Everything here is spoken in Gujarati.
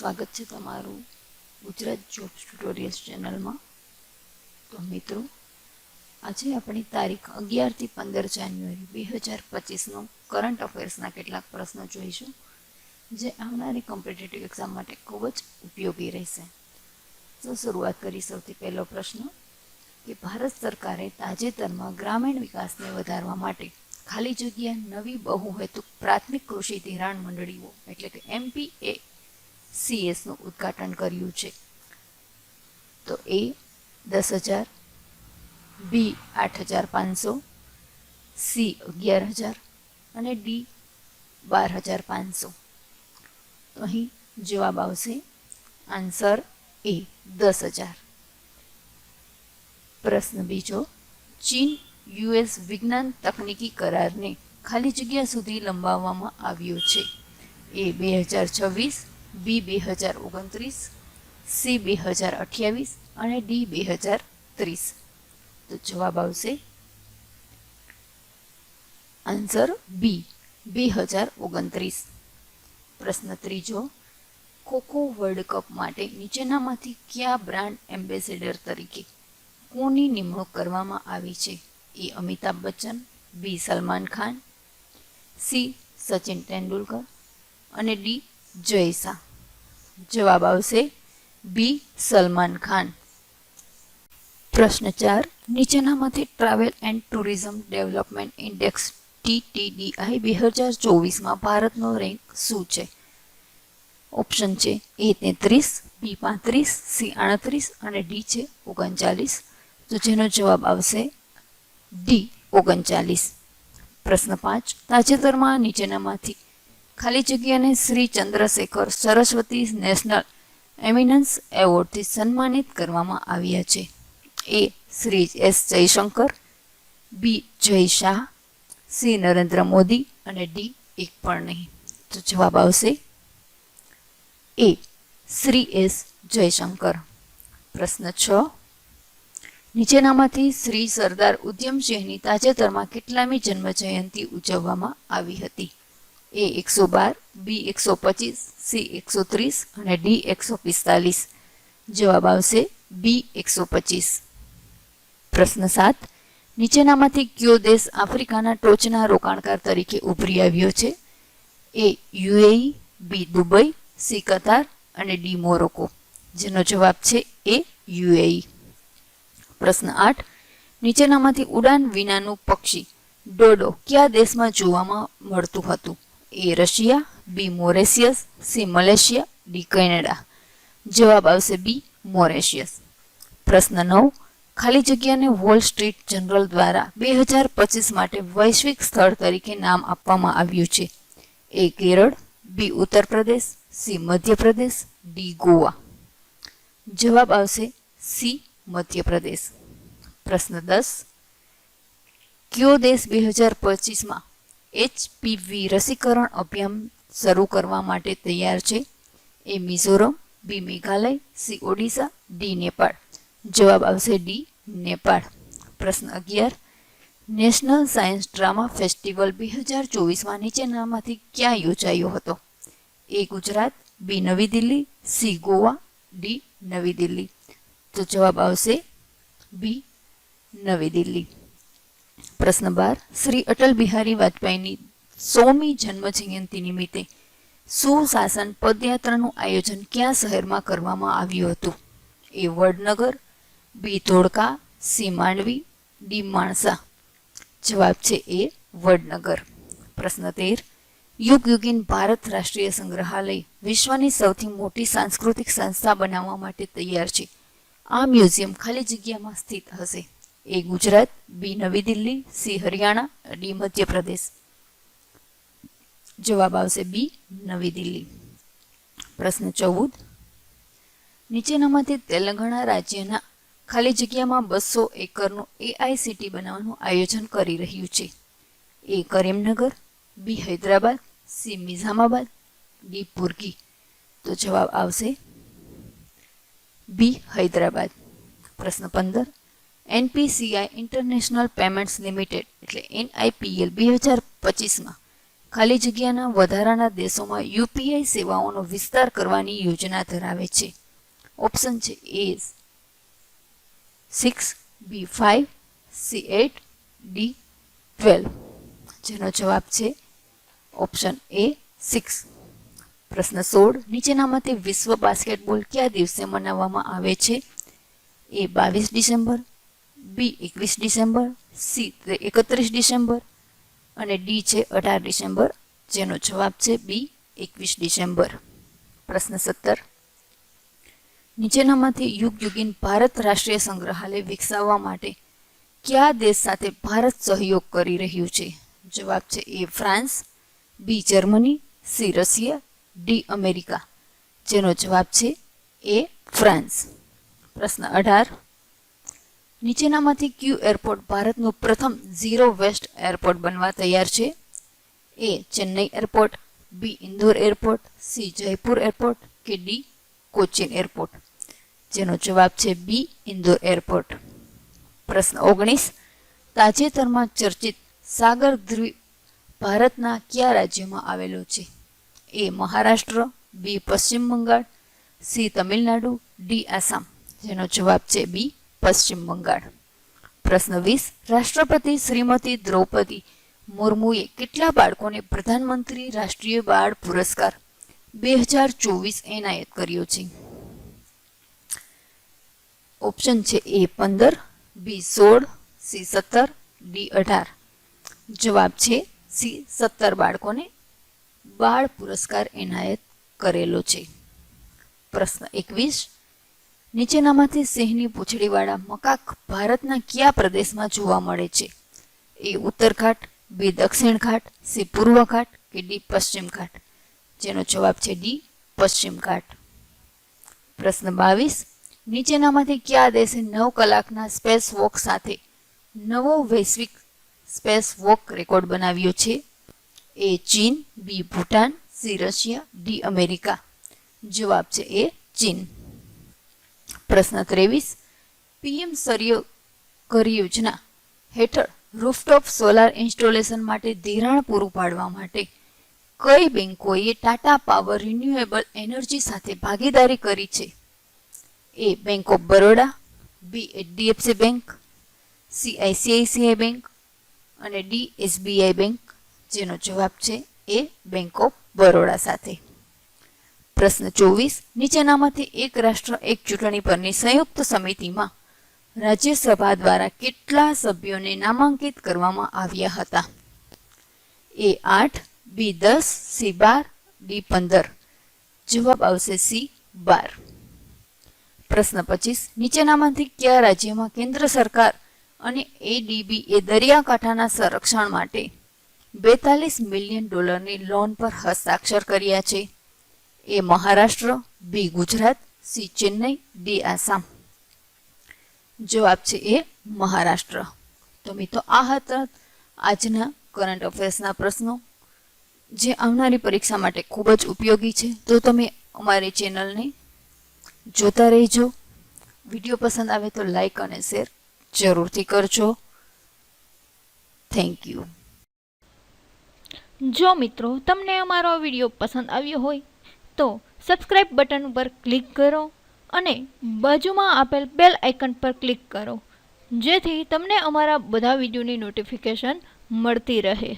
સ્વાગત છે તમારું ગુજરાત જોબ ટ્યુટોરિયલ્સ ચેનલમાં. તો મિત્રો, આજે આપણી તારીખ 11 થી 15 જાન્યુઆરી 2025નો કરંટ અફેર્સના કેટલાક પ્રશ્નો જોઈશું, જે આવનારી કોમ્પિટિટિવ એક્ઝામ માટે ખૂબ જ ઉપયોગી રહેશે. તો શરૂઆત કરી સૌથી પહેલો પ્રશ્ન કે ભારત સરકારે તાજેતરમાં ગ્રામીણ વિકાસને વધારવા માટે ખાલી જગ્યા નવી બહુહેતુક પ્રાથમિક કૃષિ ધિરાણ મંડળીઓ એટલે કે MPACS નું ઉદ્ઘાટન કર્યું છે. તો A 10,000, B 8,500, C 11,000 અને D 12,500. તો અહીં જવાબ આવશે આન્સર A 10,000. પ્રશ્ન બીજો, ચીન US વિજ્ઞાન તકનીકી કરારને ખાલી જગ્યા સુધી લંબાવવામાં આવ્યો છે. A 2026, B 2029, C 2028 અને D 2030. તો જવાબ આવશે આન્સર B 2029. પ્રશ્ન ત્રીજો, ખોખો વર્લ્ડ કપ માટે નીચેનામાંથી કયા બ્રાન્ડ એમ્બેસેડર તરીકે કોની નિમણૂક કરવામાં આવી છે? A Amitabh Bachchan, B Salman Khan, C Sachin Tendulkar અને D જય શાહ. જવાબ આવશે B સલમાન ખાન. પ્રશ્ન 4, નીચેનામાંથી travel and tourism development index TTDI 2024માં ભારતનો રેન્ક શું છે? ઓપ્શન છે A 33, B 35, C 38 અને D છે 39. તો જેનો જવાબ આવશે D 39. પ્રશ્ન 5, તાજેતરમાં નીચેનામાંથી ખાલી જગ્યાને શ્રી ચંદ્રશેખર સરસ્વતી નેશનલ એમિનન્સ એવોર્ડથી સન્માનિત કરવામાં આવ્યા છે? A Shri S Jaishankar, B Jay Shah, C Narendra Modi અને D એક પણ નહીં. તો જવાબ આવશે A શ્રી S જયશંકર. પ્રશ્ન 6, નીચેનામાંથી શ્રી સરદાર ઉધ્યમસિંહની તાજેતરમાં કેટલામી જન્મ જયંતિ ઉજવવામાં આવી હતી? A 112, B 125, C 130 અને D 145. જવાબ આવશે B 125. પ્રશ્ન 7, નીચેનામાંથી કયો દેશ આફ્રિકાના ટોચના રોકાણકાર તરીકે ઉભરી આવ્યો છે? A UAE, B Dubai, C કતાર અને D મોરોકો. જેનો જવાબ છે A UAE. પ્રશ્ન 8, નીચેનામાંથી ઉડાન વિનાનું પક્ષી ડોડો કયા દેશમાં જોવામાં મળતું હતું? A Russia, B Mauritius, C Malaysia, D Canada. જવાબ આવશે B મોરેશિયસ. પ્રશ્ન 9, ખાલી જગ્યાને વોલ સ્ટ્રીટ જર્નલ દ્વારા 2025 માટે વૈશ્વિક સ્થળ તરીકે નામ આપવામાં આવ્યું છે? A Kerala, B Uttar Pradesh, C Madhya Pradesh, D Goa. જવાબ આવશે C મધ્યપ્રદેશ. પ્રશ્ન 10, કયો દેશ 2025માં HPV રસીકરણ અભિયાન શરૂ કરવા માટે તૈયાર છે? A Mizoram, B Meghalaya, C Odisha, D Nepal. જવાબ આવશે D નેપાળ. પ્રશ્ન 11, નેશનલ સાયન્સ ડ્રામા ફેસ્ટિવલ 2024માં નીચેનામાંથી ક્યાં યોજાયો હતો? A ગુજરાત, B નવી દિલ્હી, C ગોવા, D નવી દિલ્હી. તો જવાબ આવશે B નવી દિલ્હી. પ્રશ્ન 12, શ્રી અટલ બિહારી વાજપેયીની 100મી જન્મ જયંતિ નિમિત્તે સુશાસન પદયાત્રાનું આયોજન કયા શહેરમાં કરવામાં આવ્યું હતું? A Vadnagar, B Dholka, C Mandvi, D Mansa. જવાબ છે A વડનગર. પ્રશ્ન 13, યુગયુગીન ભારત રાષ્ટ્રીય સંગ્રહાલય વિશ્વની સૌથી મોટી સાંસ્કૃતિક સંસ્થા બનાવવા માટે તૈયાર છે. આ મ્યુઝિયમ ખાલી જગ્યામાં સ્થિત હશે? A ગુજરાત, B નવી દિલ્હી, C હરિયાણા, D મધ્યપ્રદેશ. જવાબ આવશે B નવી દિલ્હી. પ્રશ્ન 14, નીચેનામાંથી તેલંગાણા રાજ્યના ખાલી જગ્યામાં 200 એકરનું AICT બનાવવાનું આયોજન કરી રહ્યું છે? A Karimnagar, B Hyderabad, C Nizamabad, D પુરકી. તો જવાબ આવશે B હૈદરાબાદ. પ્રશ્ન 15, NPCI ઇન્ટરનેશનલ પેમેન્ટ્સ લિમિટેડ એટલે NIPL 2025માં ખાલી જગ્યાના વધારાના દેશોમાં યુપીઆઈ સેવાઓનો વિસ્તાર કરવાની યોજના ધરાવે છે? ઓપ્શન છે એ 6, બી 5, સી 8, ડી 12. જેનો જવાબ છે ઓપ્શન એ 6. પ્રશ્ન 16. નીચેનામાંથી વિશ્વ બાસ્કેટબોલ કયા દિવસે મનાવવામાં આવે છે? એ 22 ડિસેમ્બર, બી 21 ડિસેમ્બર, સી 31 ડિસેમ્બર અને ડી છે 18 ડિસેમ્બર. જેનો જવાબ છે બી 21 ડિસેમ્બર. પ્રશ્ન 17. નીચેનામાંથી યુગયુગીન ભારત રાષ્ટ્રીય સંગ્રહાલય વિકસાવવા માટે કયા દેશ સાથે ભારત સહયોગ કરી રહ્યું છે? જવાબ છે A France, B Germany, C Russia, D America. જેનો જવાબ છે એ ફ્રાન્સ. પ્રશ્ન 18. નીચેનામાંથી કયું એરપોર્ટ ભારતનું પ્રથમ ઝીરો વેસ્ટ એરપોર્ટ બનવા તૈયાર છે? A Chennai airport, B Indore airport, C Jaipur airport કે ડી કોચીન એરપોર્ટ. જેનો જવાબ છે બી ઇન્દોર એરપોર્ટ. પ્રશ્ન 19. તાજેતરમાં ચર્ચિત સાગર દ્વીપ ભારતના કયા રાજ્યમાં આવેલો છે? એ મહારાષ્ટ્ર, બી પશ્ચિમ બંગાળ, સી તમિલનાડુ, ડી આસામ. જેનો જવાબ છે બી પશ્ચિમ બંગાળ. પ્રશ્ન 20. રાષ્ટ્રપતિ શ્રીમતી દ્રૌપદી મુર્મુએ કેટલા બાળકોને પ્રધાનમંત્રી રાષ્ટ્રીય બાળ પુરસ્કાર 2024 એનાયત કર્યો છે? ઓપ્શન છે એ 15, બી 16, સી 17, ડી 18. જવાબ છે સી 17 બાળકોને બાળ પુરસ્કાર એનાયત કરેલો છે. પ્રશ્ન 21. નીચેનામાંથી સિંહની પૂંછડીવાળા મકાક ભારતના કયા પ્રદેશમાં જોવા મળે છે? એ ઉત્તર ઘાટ, બી દક્ષિણ ઘાટ, સી પૂર્વ ઘાટ કે ડી પશ્ચિમ ઘાટ. જેનો જવાબ છે ડી પશ્ચિમ ઘાટ. પ્રશ્ન 22. નીચેનામાંથી કયા દેશે 9 કલાકના સ્પેસ વોક સાથે નવો વૈશ્વિક સ્પેસ વોક રેકોર્ડ બનાવ્યો છે? A China, B Bhutan, C Russia, D America. જવાબ છે એ ચીન. પ્રશ્ન 23. પીએમ સૂર્યઘર યોજના હેઠળ રૂફટોપ સોલાર ઇન્સ્ટોલેશન માટે ધિરાણ પૂરું પાડવા માટે કઈ બેંકોએ ટાટા પાવર રિન્યુએબલ એનર્જી સાથે ભાગીદારી કરી છે? A Bank of Baroda, B HDFC bank, C ICICI bank અને ડી એસબીઆઈ બેંક. જેનો જવાબ છે એ બેંક ઓફ બરોડા સાથે. પ્રશ્ન 24. નીચેનામાંથી એક રાષ્ટ્ર એક ચૂંટણી પરની સંયુક્ત સમિતિમાં રાજ્યસભા દ્વારા કેટલા સભ્યોને નામાંકિત કરવામાં આવ્યા હતા? એ 8, બી 10, સી 12, ડી 15. જવાબ આવશે સી 12. પ્રશ્ન 25. નીચેનામાંથી કયા રાજ્યમાં કેન્દ્ર સરકાર અને એડીબી એ દરિયાકાંઠાના સંરક્ષણ માટે $42 મિલિયન લોન પર હસ્તાક્ષર કર્યા છે? એ મહારાષ્ટ્ર, બી ગુજરાત, સી ચેન્નઈ, ડી આસામ. જવાબ છે એ મહારાષ્ટ્ર. તો મિત્રો આ હતા આજના કરંટ અફેર્સના પ્રશ્નો જે આવનારી પરીક્ષા માટે ખૂબ જ ઉપયોગી છે. તો તમે અમારી ચેનલને જોતા રહેજો. વિડીયો પસંદ આવે તો લાઈક અને શેર જરૂરથી કરજો. Thank you. જો મિત્રો તમને અમારો વિડીયો પસંદ આવ્યો હોય તો સબસ્ક્રાઇબ બટન ઉપર ક્લિક કરો અને બાજુમાં આપેલ બેલ આઇકન પર ક્લિક કરો જેથી તમને અમારા બધા વિડીયોની નોટિફિકેશન મળતી રહે.